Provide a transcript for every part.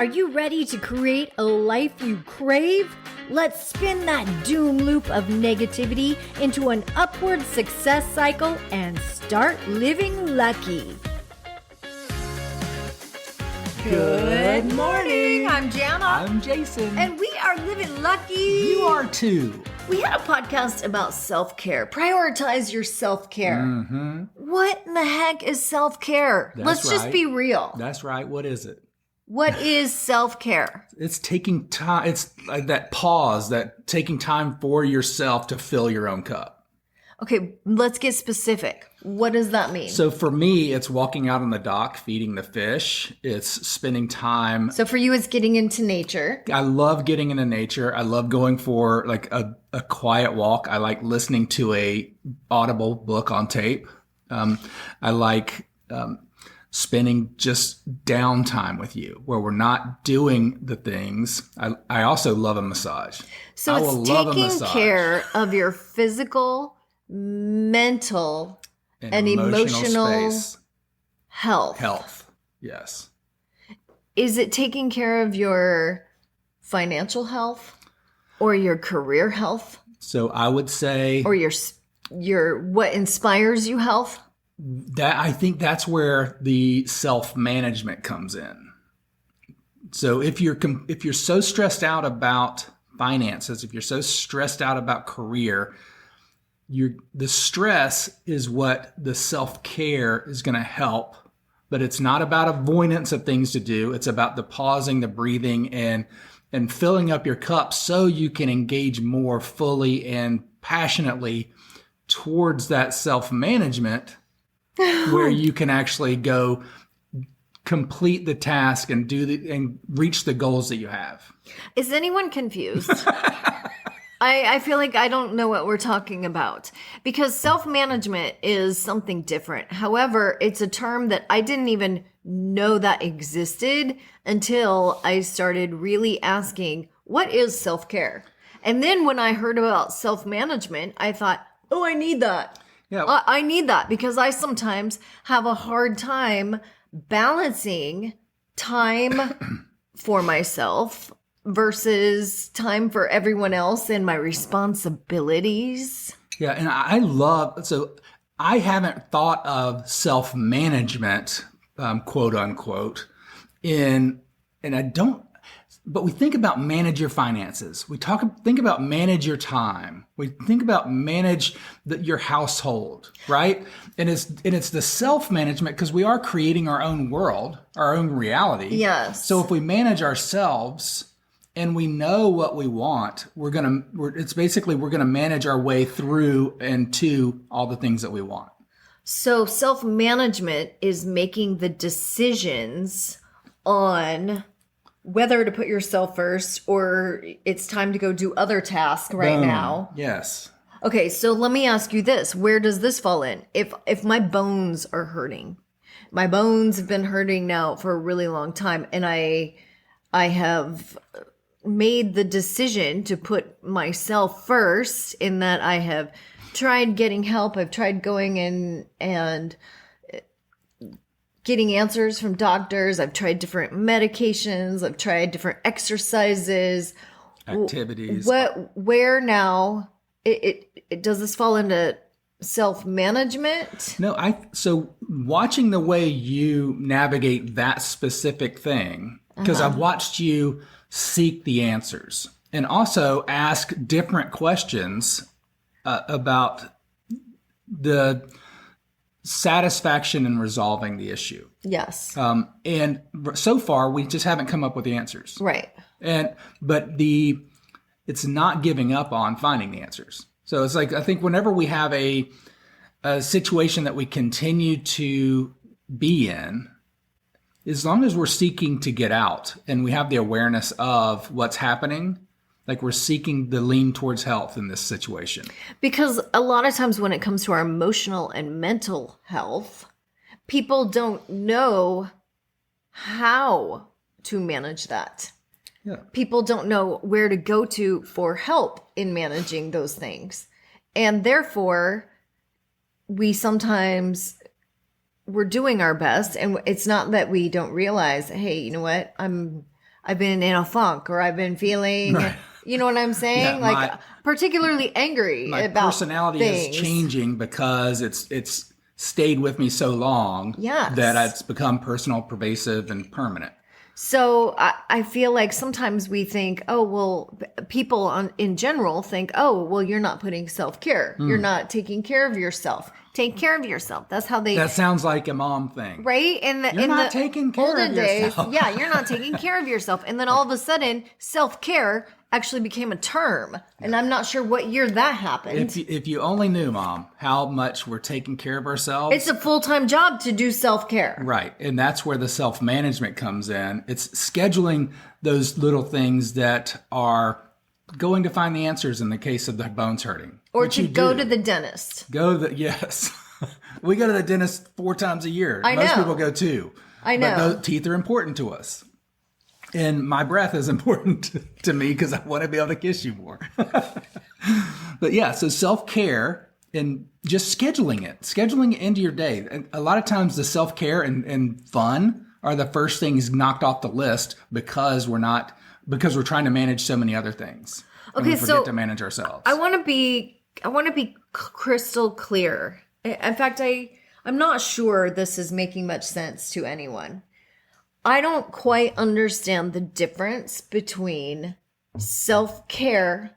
Are you ready to create a life you crave? Let's spin that doom loop of negativity into an upward success cycle and start living lucky. Good morning. I'm Jana. I'm Jason. And we are living lucky. You are too. We had a podcast about self-care. Prioritize your self-care. Mm-hmm. What in the heck is self-care? Let's just be real. That's right. What is it? What is self-care? It's taking time. It's like that pause, that taking time for yourself to fill your own cup. Okay, let's get specific. What does that mean? So for me, it's walking out on the dock, feeding the fish. It's spending time. So for you, it's getting into nature. I love getting into nature. I love going for like a quiet walk. I like listening to a audible book on tape. I like spending just downtime with you where we're not doing the things. I also love a massage. So it's taking care of your physical, mental, and emotional space. health. Yes. Is it taking care of your financial health or your career health? So I would say, or your what inspires you health? That I think that's where the self-management comes in. So if you're so stressed out about finances, if you're so stressed out about career, the stress is what the self-care is going to help. But it's not about avoidance of things to do. It's about the pausing, the breathing, and filling up your cup so you can engage more fully and passionately towards that self-management where you can actually go complete the task and and reach the goals that you have. Is anyone confused? I feel like I don't know what we're talking about because self-management is something different. However, it's a term that I didn't even know that existed until I started really asking, what is self-care? And then when I heard about self-management, I thought, oh, I need that. Yeah. I need that because I sometimes have a hard time balancing time for myself versus time for everyone else and my responsibilities. Yeah, and I haven't thought of self-management, quote unquote, but we think about manage your finances. Think about manage your time. We think about manage your household, right? And it's the self-management because we are creating our own world, our own reality. Yes. So if we manage ourselves and we know what we want, we're gonna manage our way through and to all the things that we want. So self-management is making the decisions on whether to put yourself first or it's time to go do other tasks right now. Yes. Okay, so let me ask you this. Where does this fall in? If my bones are hurting, my bones have been hurting now for a really long time, and I have made the decision to put myself first in that I have tried getting help. I've tried going in and getting answers from doctors. I've tried different medications. I've tried different exercises, activities. Where now it does this fall into self-management? No, so watching the way you navigate that specific thing, because I've watched you seek the answers and also ask different questions about the satisfaction in resolving the issue. Yes. And so far, we just haven't come up with the answers. Right. But it's not giving up on finding the answers. So it's like, I think whenever we have a situation that we continue to be in, as long as we're seeking to get out and we have the awareness of what's happening, like we're seeking the lean towards health in this situation. Because a lot of times when it comes to our emotional and mental health, people don't know how to manage that. Yeah. People don't know where to go to for help in managing those things. And therefore, we're doing our best. And it's not that we don't realize, hey, you know what? I'm I've been in a funk, or I've been feeling, you know what I'm saying? Yeah, particularly angry my about personality things. is changing because it's stayed with me so long Yes. that it's become personal, pervasive, and permanent. So I feel like sometimes we think, oh, well, people in general think, oh, well, you're not putting self-care. You're not taking care of yourself. Take care of yourself. That's how they... That sounds like a mom thing. Right? You're not taking care olden of days, yourself. yeah, you're not taking care of yourself. And then all of a sudden, self-care actually became a term. And I'm not sure what year that happened. If you only knew, Mom, how much we're taking care of ourselves. It's a full-time job to do self-care. Right. And that's where the self-management comes in. It's scheduling those little things that are going to find the answers in the case of the bones hurting. Or to go to the dentist. Yes. We go to the dentist 4 times a year. I know. Most people go 2. I know. But those teeth are important to us. And my breath is important to me because I want to be able to kiss you more. But yeah, so self-care and just scheduling it into your day. And a lot of times the self-care and fun are the first things knocked off the list because we're trying to manage so many other things. Okay, and we forget to manage ourselves. I want to be crystal clear. In fact, I'm not sure this is making much sense to anyone. I don't quite understand the difference between self-care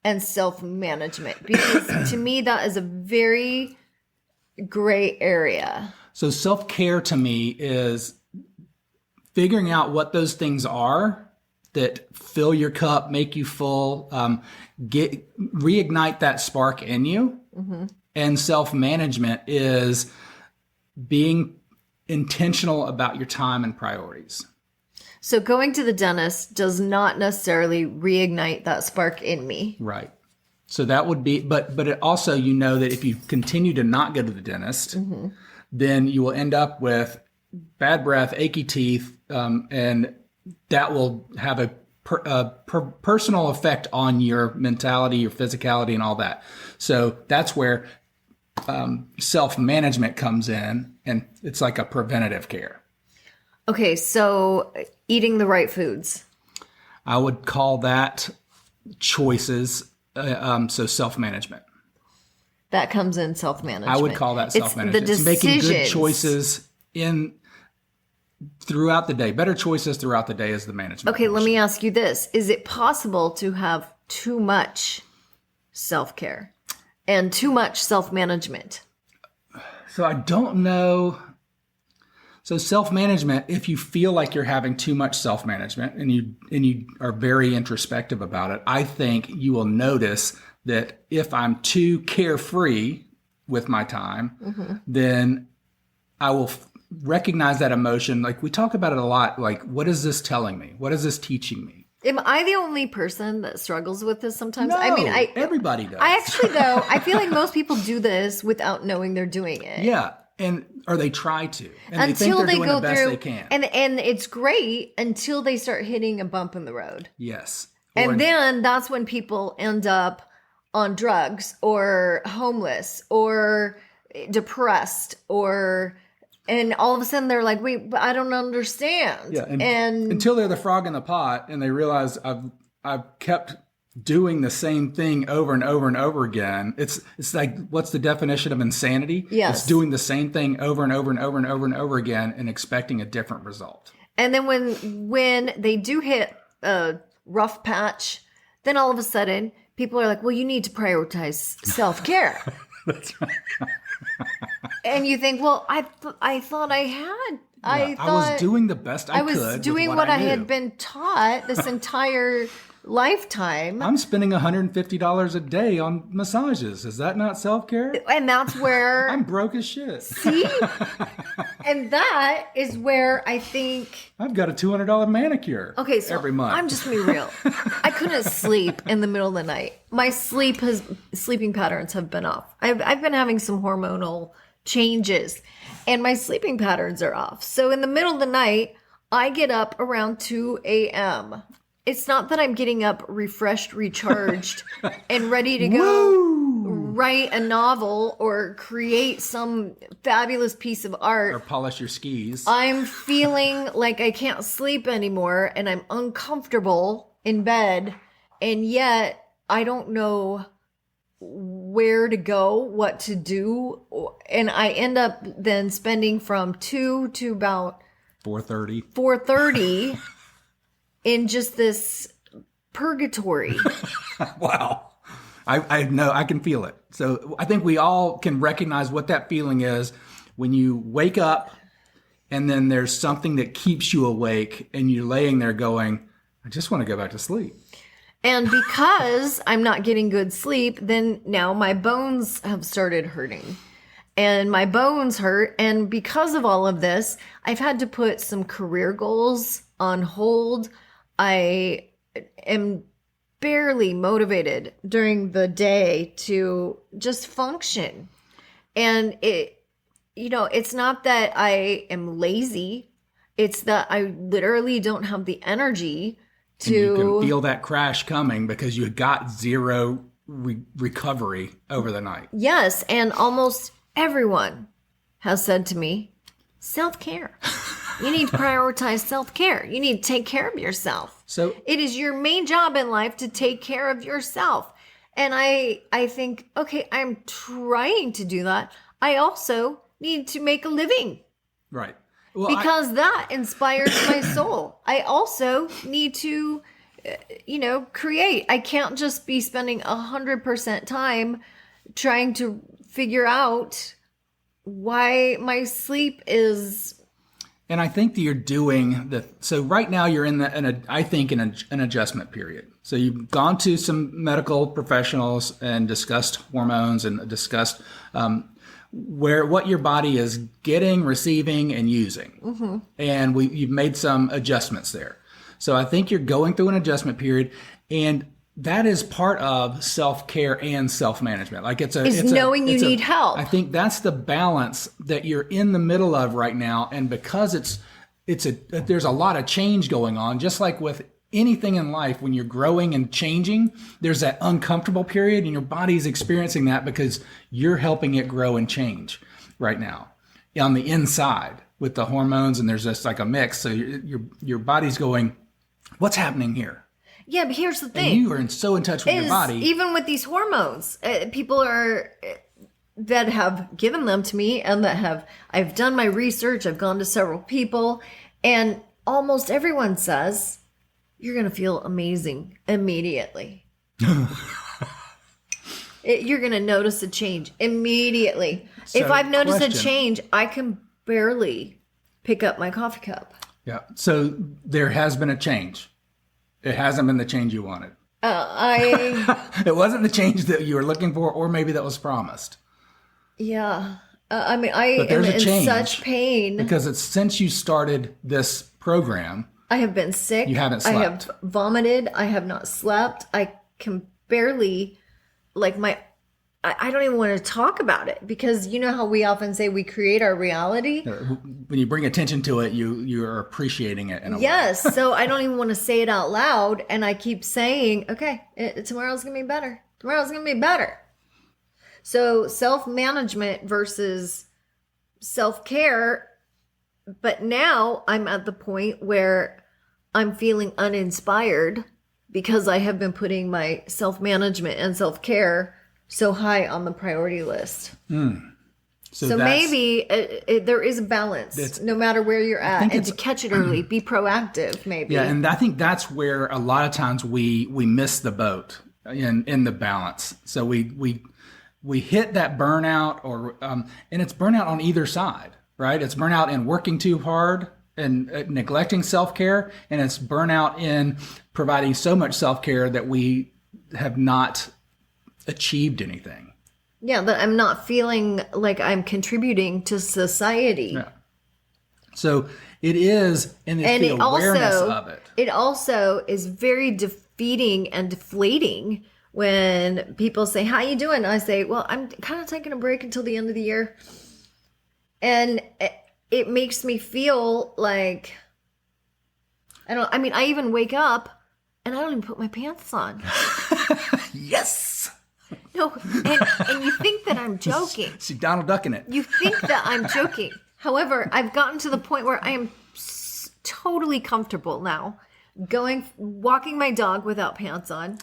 and self-management, because to me that is a very gray area. So self-care to me is figuring out what those things are that fill your cup, make you full, reignite that spark in you. Mm-hmm. And self-management is being intentional about your time and priorities. So going to the dentist does not necessarily reignite that spark in me. Right. So that would be, but it also, you know, that if you continue to not go to the dentist, mm-hmm. then you will end up with bad breath, achy teeth, and that will have a personal effect on your mentality, your physicality, and all that. So that's where self-management comes in, and it's like a preventative care. Okay, so eating the right foods. I would call that choices, so self-management. That comes in self-management. I would call that self-management. It's making good choices throughout the day. Better choices throughout the day is the management. Okay, let me ask you this. Is it possible to have too much self-care and too much self-management? So I don't know. So self-management, if you feel like you're having too much self-management and you are very introspective about it, I think you will notice that if I'm too carefree with my time, mm-hmm. then I will recognize that emotion. Like we talk about it a lot. Like, what is this telling me? What is this teaching me? Am I the only person that struggles with this sometimes? No, I mean, everybody does. I actually, though, I feel like most people do this without knowing they're doing it. Yeah. Or they try to. And until they think they're doing go the best through, they can. And it's great until they start hitting a bump in the road. Yes. And then that's when people end up on drugs or homeless or depressed and all of a sudden they're like, wait, but I don't understand. Yeah, and until they're the frog in the pot and they realize I've kept doing the same thing over and over and over again. It's like, what's the definition of insanity? Yes. It's doing the same thing over and over and over and over and over again and expecting a different result. And then when they do hit a rough patch, then all of a sudden people are like, well, you need to prioritize self-care. That's right. And you think, well, I thought I had. Yeah, I was doing the best I could. I was doing what I had been taught this entire lifetime. I'm spending $150 a day on massages. Is that not self-care? And that's where I'm broke as shit. See? And that is where I think I've got a $200 manicure. Okay, so every month. I'm just gonna be real. I couldn't sleep in the middle of the night. My sleeping patterns have been off. I've been having some hormonal changes and my sleeping patterns are off. So in the middle of the night, I get up around 2 a.m. It's not that I'm getting up refreshed, recharged, and ready to go write a novel or create some fabulous piece of art. Or polish your skis. I'm feeling like I can't sleep anymore and I'm uncomfortable in bed. And yet I don't know where to go, what to do. And I end up then spending from 2 to about 4:30 in just this purgatory. Wow. I know, I can feel it. So I think we all can recognize what that feeling is when you wake up and then there's something that keeps you awake and you're laying there going, I just want to go back to sleep. And because I'm not getting good sleep, then now my bones have started hurting. And my bones hurt. And because of all of this, I've had to put some career goals on hold. I am barely motivated during the day to just function. And it's not that I am lazy. It's that I literally don't have the energy to. And you can feel that crash coming because you got zero recovery over the night. Yes. And almost everyone has said to me, self-care. You need to prioritize self-care. You need to take care of yourself. So it is your main job in life to take care of yourself. And I think, okay, I'm trying to do that. I also need to make a living. Right. Well, because that inspires my soul. I also need to, create. I can't just be spending 100% time trying to figure out why my sleep is. And I think that you're doing so right now you're in an adjustment period. So you've gone to some medical professionals and discussed hormones and discussed what your body is getting, receiving, and using. Mm-hmm. And you've made some adjustments there. So I think you're going through an adjustment period, and that is part of self-care and self-management. Like it's knowing you need help. I think that's the balance that you're in the middle of right now. And because there's a lot of change going on, just like with anything in life, when you're growing and changing, there's that uncomfortable period and your body's experiencing that because you're helping it grow and change right now on the inside with the hormones. And there's just like a mix. So your body's going, what's happening here? Yeah, but here's the thing. And you are so in touch with your body. Even with these hormones, people that have given them to me and I've done my research, I've gone to several people, and almost everyone says, you're going to feel amazing immediately. You're going to notice a change immediately. So, if I've noticed a change, I can barely pick up my coffee cup. Yeah. So there has been a change. It hasn't been the change you wanted. It wasn't the change that you were looking for, or maybe that was promised. Yeah. I am in such pain. Because since you started this program, I have been sick. You haven't slept. I have vomited. I have not slept. I can barely, I don't even want to talk about it because you know how we often say we create our reality. When you bring attention to it, you are appreciating it in a way. Yes. So I don't even want to say it out loud. And I keep saying, okay, tomorrow's going to be better. Tomorrow's going to be better. So self-management versus self-care. But now I'm at the point where I'm feeling uninspired because I have been putting my self-management and self-care so high on the priority list. So maybe there is a balance no matter where you're at, and to catch it early, be proactive maybe. Yeah, and I think that's where a lot of times we miss the boat in the balance. So we hit that burnout and it's burnout on either side, right? It's burnout in working too hard and neglecting self-care, and it's burnout in providing so much self-care that we have not achieved anything. Yeah, that I'm not feeling like I'm contributing to society. Yeah. So it is, and it's the awareness of it. It also is very defeating and deflating when people say, how you doing? I say, well, I'm kind of taking a break until the end of the year. And it makes me feel like, I even wake up and I don't even put my pants on. Yes. No, and you think that I'm joking. See Donald ducking it. You think that I'm joking. However, I've gotten to the point where I am totally comfortable now walking my dog without pants on.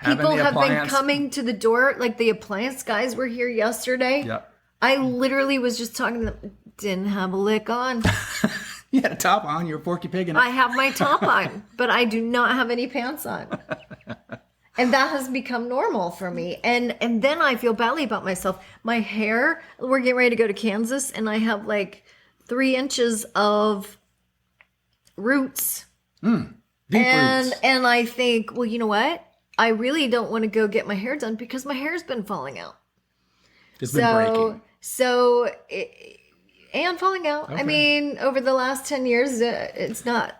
People have been coming to the door, like the appliance guys were here yesterday. Yep. I literally was just talking to them, didn't have a lick on. You had a top on, you're a Porky Pig in it. I have my top on, but I do not have any pants on. And that has become normal for me. And then I feel badly about myself. My hair, we're getting ready to go to Kansas, and I have like 3 inches of roots. Deep roots. And I think, well, you know what? I really don't want to go get my hair done because my hair's been falling out. It's been breaking. And falling out. Okay. I mean, over the last 10 years, it's not.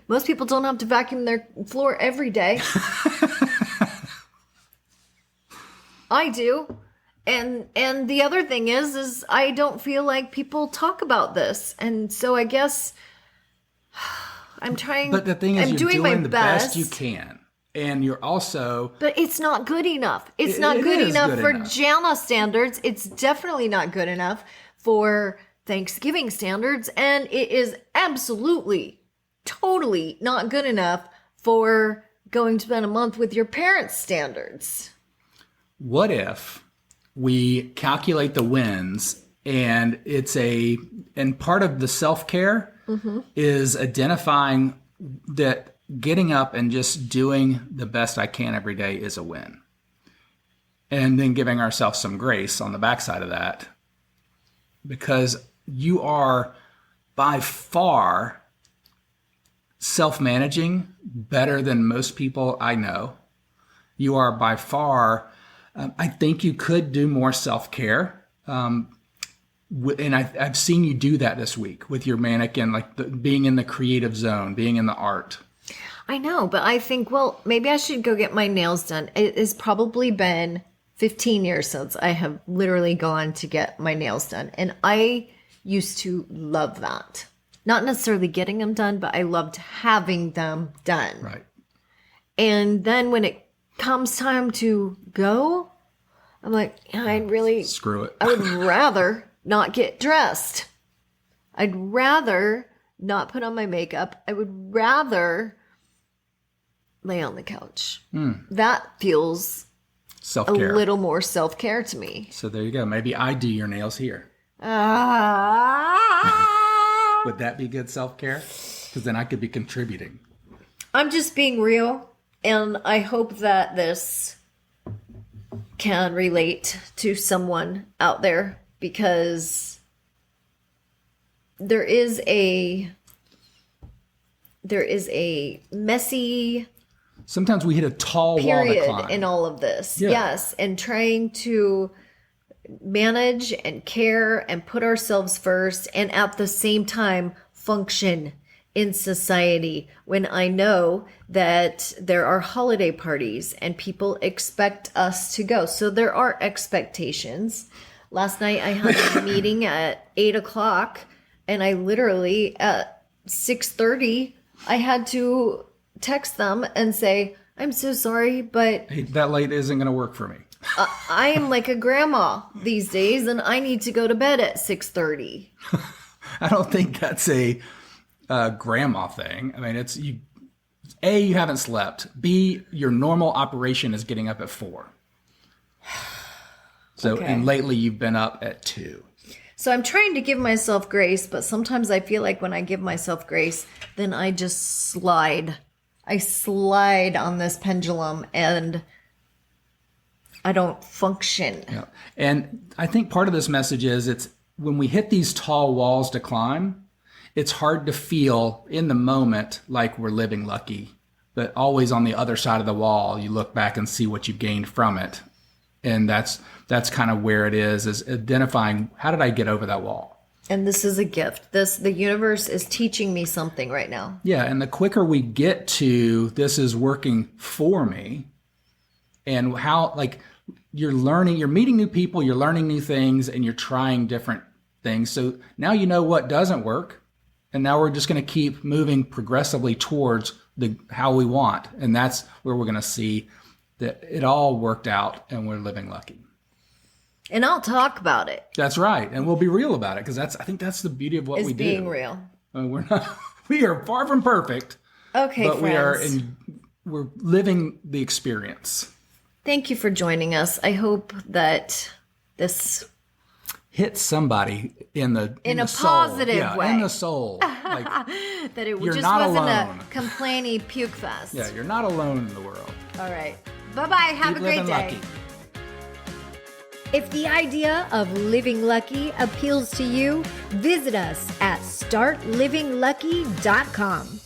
Most people don't have to vacuum their floor every day. I do. And the other thing is I don't feel like people talk about this. And so I guess I'm trying. But the thing is, I'm you're doing the best best you can. And you're also... But it's not good enough. It's not good enough for JANA standards. It's definitely not good enough for Thanksgiving standards. And it is absolutely, totally not good enough for going to spend a month with your parents' standards. What if we calculate the wins and and part of the self-care is identifying that getting up and just doing the best I can every day is a win. And then giving ourselves some grace on the backside of that. Because you are by far self-managing better than most people I know. You are by far, I think you could do more self-care. And I've seen you do that this week with your mannequin, like being in the creative zone, being in the art. I know, but I think, well, maybe I should go get my nails done. It has probably been 15 years since I have literally gone to get my nails done. And I used to love that. Not necessarily getting them done, but I loved having them done. Right. And then when it comes time to go, I'm like, I'd really... Screw it. I would rather not get dressed. I'd rather not put on my makeup. I would rather lay on the couch. That feels Self-care. a little more self-care to me. So there you go. Maybe I do your nails here. Would that be good self-care? Because then I could be contributing. I'm just being real, and I hope that this can relate to someone out there, because there is a messy Sometimes we hit a tall wall to period climb. in all of this. Yeah. Yes, and trying to manage and care and put ourselves first, and at the same time function in society, when I know that there are holiday parties and people expect us to go. So there are expectations. Last night I had a meeting at 8:00, and I literally at 6:30 I had to text them and say, I'm so sorry, but Hey, that late isn't going to work for me. I am like a grandma these days, and I need to go to bed at 6:30. I don't think that's a grandma thing. I mean, it's you. A, you haven't slept. B, your normal operation is getting up at 4. So, Okay. And lately you've been up at 2. So I'm trying to give myself grace, but sometimes I feel like when I give myself grace, then I just slide. I slide on this pendulum, and I don't function. Yeah. And I think part of this message is it's when we hit these tall walls to climb, it's hard to feel in the moment like we're living lucky. But always on the other side of the wall, you look back and see what you've gained from it. And that's kind of where it is identifying, how did I get over that wall? And this is a gift. The universe is teaching me something right now. Yeah, and the quicker we get to this is working for me, and how, like, you're learning, you're meeting new people, you're learning new things, and you're trying different things. So now you know what doesn't work, and now we're just going to keep moving progressively towards how we want, and that's where we're going to see that it all worked out and we're living lucky. And I'll talk about it. That's right. And we'll be real about it, because I think that's the beauty of what we do. Is being real. We are far from perfect. Okay, but friends. we're living the experience. Thank you for joining us. I hope that this hit somebody in a soul. Positive way. In the soul. Like, that it you're just not wasn't alone. a complainy puke fest. Yeah, you're not alone in the world. All right. Bye-bye. Have a great day. Lucky. If the idea of living lucky appeals to you, visit us at startlivinglucky.com.